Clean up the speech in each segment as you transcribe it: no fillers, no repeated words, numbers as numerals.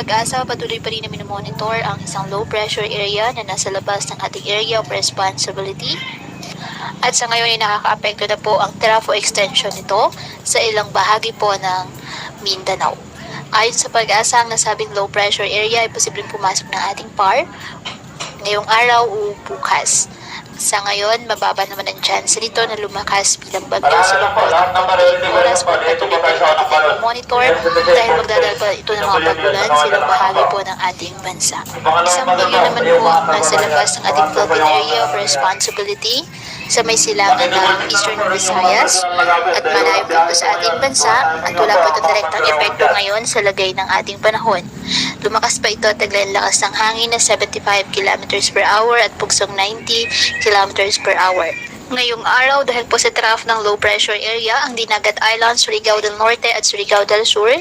Pag-asa, patuloy pa rin na minomonitor ang isang low pressure area na nasa labas ng ating area of responsibility. At sa ngayon ay nakakaapekto na po ang trough extension nito sa ilang bahagi po ng Mindanao. Ayon sa Pag-asa, ang nasabing low pressure area ay posibleng pumasok ng ating PAR ngayong araw o bukas. Sa ngayon, mababa naman ang chance nito na lumakas bilang bagyo sa loob ng 48 oras kung patuloy pa rin natin monitor dahil magdadal pa ito ng mga pag-ulan sa ilang bahagi po ng ating bansa. Isang bagyo naman po nasa labas ng ating Philippine Area of Responsibility sa may silangan ng Eastern Visayas at malayo po ito sa ating bansa at wala po itong direktang epekto ngayon sa lagay ng ating panahon. Lumakas pa ito at taglan lakas ng hangin na 75 km per hour at pugsong 90 km per hour. Ngayong araw, dahil po sa trough ng low pressure area, ang Dinagat Islands, Surigao del Norte at Surigao del Sur,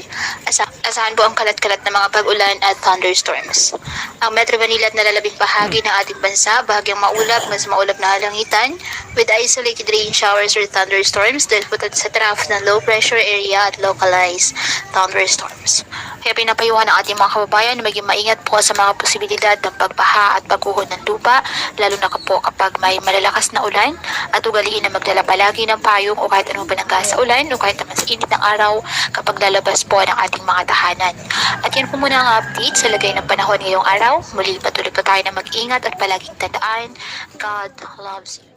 asahan po ang kalat-kalat na mga pag-ulan at thunderstorms. Ang Metro Manila at nalalabing bahagi ng ating bansa, bahagyang maulap, mas maulap na halangitan, with isolated rain showers or thunderstorms dahil po sa trough ng low pressure area at localized thunderstorms. Kaya pinapayuhan ng ating mga kababayan na maging maingat po sa mga posibilidad ng pagbaha at pagguho ng lupa, lalo na po kapag may malalakas na ulan, at ugaliin na magdala palagi ng payong o kahit anong banangga sa ulan o kahit naman sa init ng araw kapag lalabas po ng ating mga tahanan. At yan po muna ang update sa lagay ng panahon ngayong araw. Muli patuloy po tayo na mag-ingat at palaging tandaan, God loves you.